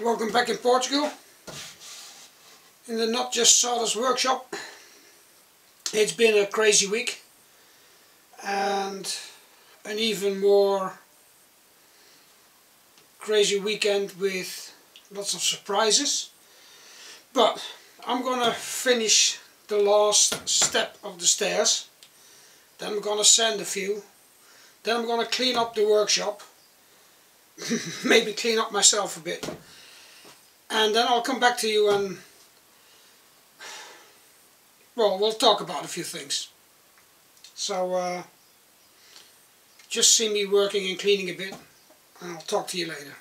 welcome back in Portugal, in the Not Just Sawdust workshop. It's been a crazy week and an even more crazy weekend with lots of surprises. But I'm gonna finish the last step of the stairs, then I'm gonna sand a few, then I'm gonna clean up the workshop, maybe clean up myself a bit, and then I'll come back to you and, well, we'll talk about a few things. So just see me working and cleaning a bit, and I'll talk to you later.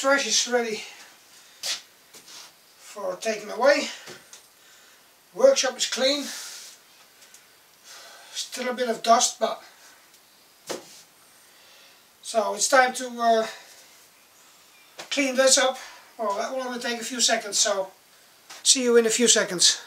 trash is ready for taking away. Workshop is clean. Still a bit of dust, but so it's time to clean this up. Well, that will only take a few seconds, so see you in a few seconds.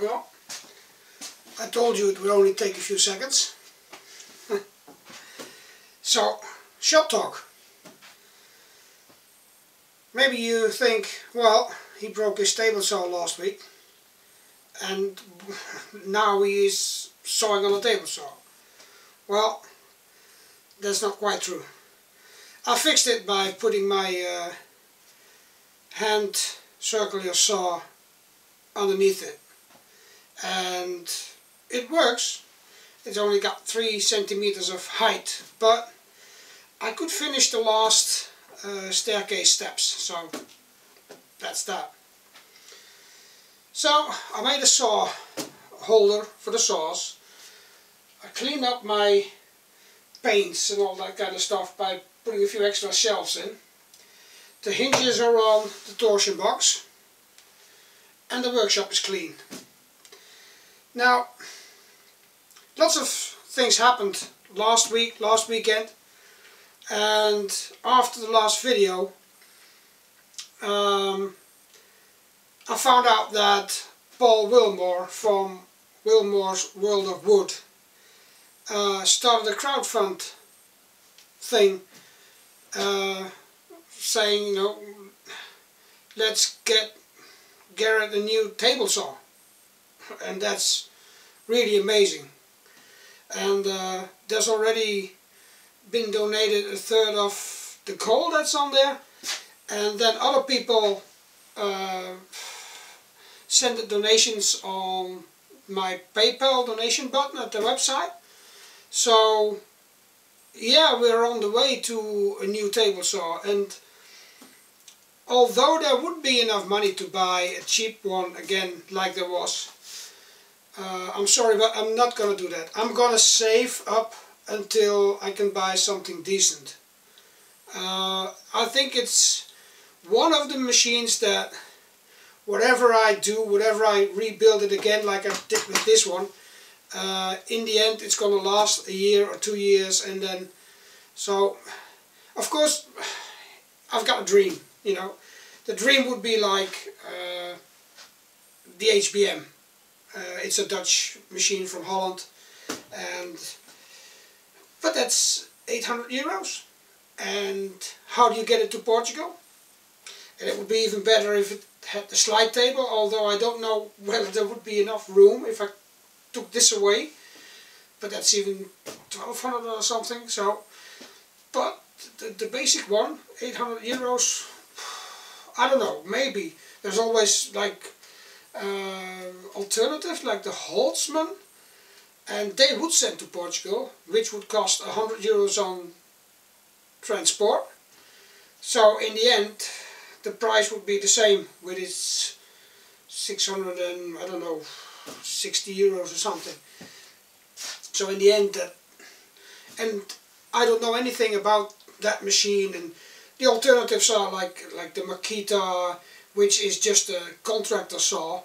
Well, I told you it would only take a few seconds. So, shop talk. Maybe you think, well, he broke his table saw last week and now he is sawing on a table saw. Well, that's not quite true. I fixed it by putting my hand circular saw underneath it. And it works. It's only got 3 centimeters of height, but I could finish the last staircase steps, so that's that. So I made a saw holder for the saws. I cleaned up my paints and all that kind of stuff by putting a few extra shelves in. The hinges are on the torsion box and the workshop is clean. Now, lots of things happened last weekend, and after the last video I found out that Paul Wilmore from Wilmore's World of Wood started a crowdfund thing saying, you know, let's get Gerrit a new table saw. And that's really amazing. And there's already been donated a third of the coal that's on there, and then other people send the donations on my PayPal donation button at the website. So yeah, we're on the way to a new table saw, and although there would be enough money to buy a cheap one again like there was, I'm sorry, but I'm not gonna do that. I'm gonna save up until I can buy something decent. I think it's one of the machines that whatever I do, whatever I rebuild it again like I did with this one, in the end it's gonna last a year or 2 years, and then, so of course I've got a dream, you know. The dream would be like the HBM. It's a Dutch machine from Holland, but that's 800 euros. And how do you get it to Portugal? And it would be even better if it had the slide table, although I don't know whether there would be enough room if I took this away. But that's even 1200 or something. So, but the basic one, 800 euros, I don't know, maybe. There's always like alternative like the Holtzman, and they would send to Portugal, which would cost 100 euros on transport. So in the end the price would be the same, with its 600 and I don't know 60 euros or something. So in the end and I don't know anything about that machine, and the alternatives are like the Makita, which is just a contractor saw,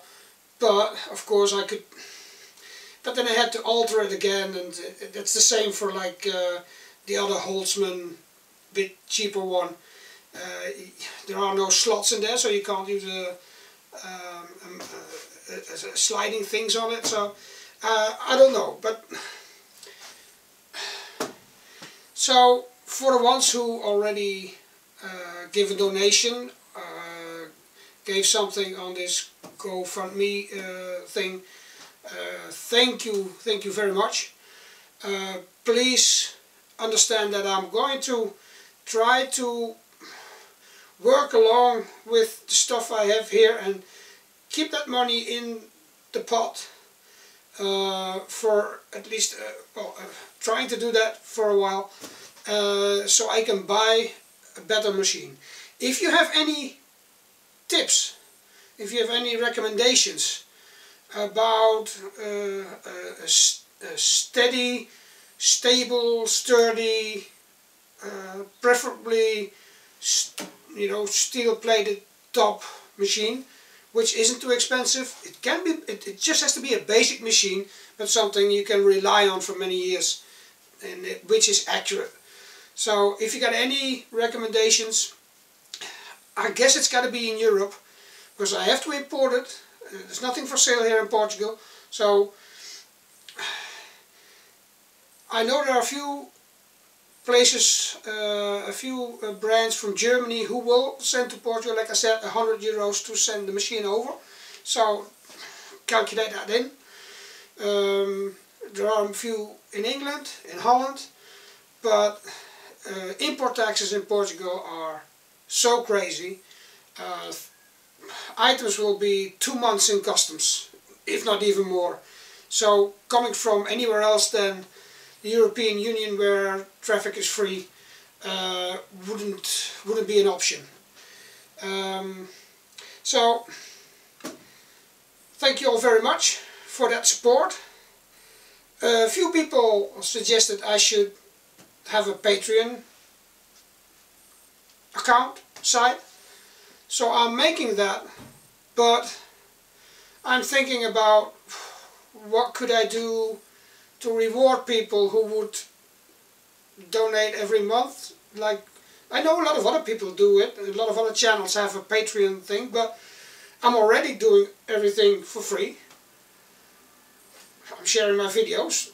but of course I could, but then I had to alter it again, and it's the same for like the other Holtzman, bit cheaper one. There are no slots in there, so you can't use sliding things on it, so I don't know, but so for the ones who already give a donation, gave something on this GoFundMe thing, thank you very much. Please understand that I'm going to try to work along with the stuff I have here and keep that money in the pot for at least trying to do that for a while, so I can buy a better machine. If you have any tips, if you have any recommendations about a steady, stable, sturdy, preferably steel-plated top machine, which isn't too expensive. It can be. It just has to be a basic machine, but something you can rely on for many years, and which is accurate. So, if you got any recommendations, I guess it's got to be in Europe, because I have to import it. There's nothing for sale here in Portugal. So, I know there are a few places, a few brands from Germany who will send to Portugal, like I said, €100 to send the machine over. So calculate that in. There are a few in England, in Holland, but import taxes in Portugal are so crazy. Items will be 2 months in customs, if not even more. So coming from anywhere else than the European Union, where traffic is free, wouldn't be an option. So thank you all very much for that support. A few people suggested I should have a Patreon account site, so I'm making that, but I'm thinking about what could I do to reward people who would donate every month. Like, I know a lot of other people do it, a lot of other channels have a Patreon thing, but I'm already doing everything for free. I'm sharing my videos,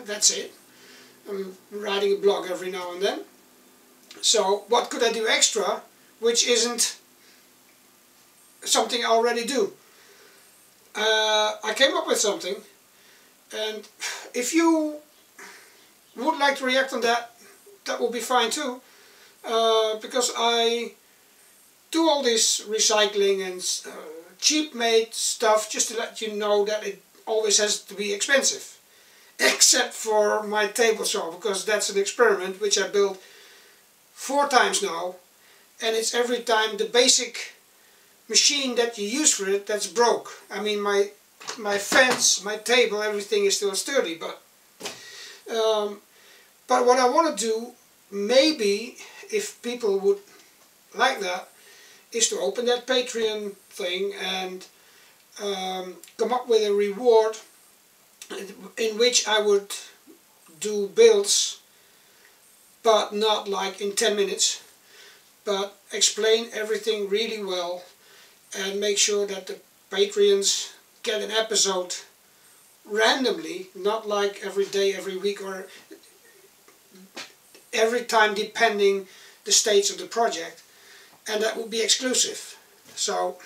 that's it. I'm writing a blog every now and then. So what could I do extra, which isn't something I already do? I came up with something, and if you would like to react on that, that will be fine too, because I do all this recycling and cheap made stuff just to let you know that it always has to be expensive, except for my table saw, because that's an experiment which I built 4 times now, and it's every time the basic machine that you use for it that's broke. I mean, my fence, my table, everything is still sturdy, but what I want to do, maybe if people would like that, is to open that Patreon thing and come up with a reward in which I would do builds, but not like in 10 minutes, but explain everything really well and make sure that the Patreons get an episode randomly, not like every day, every week, or every time, depending the stage of the project, and that will be exclusive. So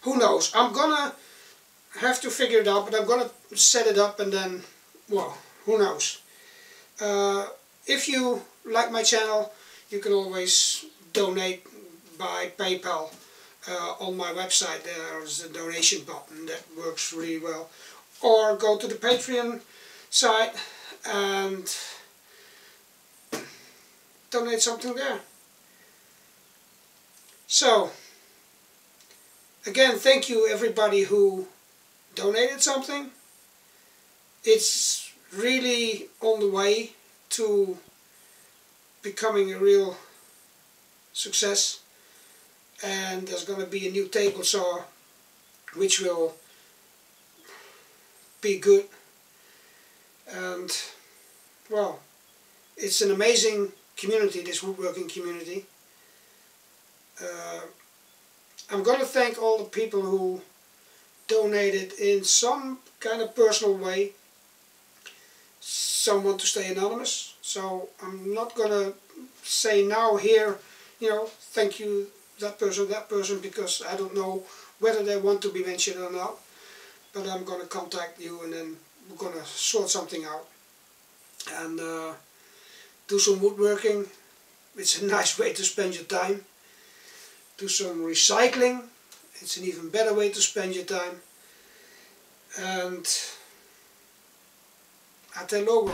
who knows, I'm gonna have to figure it out, but I'm gonna set it up, and then, well, who knows. If you like my channel, you can always donate by PayPal. On my website there's a donation button that works really well, or go to the Patreon site and donate something there. So again, thank you everybody who donated something. It's really on the way to becoming a real success. And there's going to be a new table saw which will be good, and well, it's an amazing community, this woodworking community. I'm going to thank all the people who donated in some kind of personal way. Some want to stay anonymous, so I'm not going to say now here, thank you that person, because I don't know whether they want to be mentioned or not. But I'm going to contact you, and then we're going to sort something out and do some woodworking. It's a nice way to spend your time. Do some recycling. It's an even better way to spend your time. And até logo.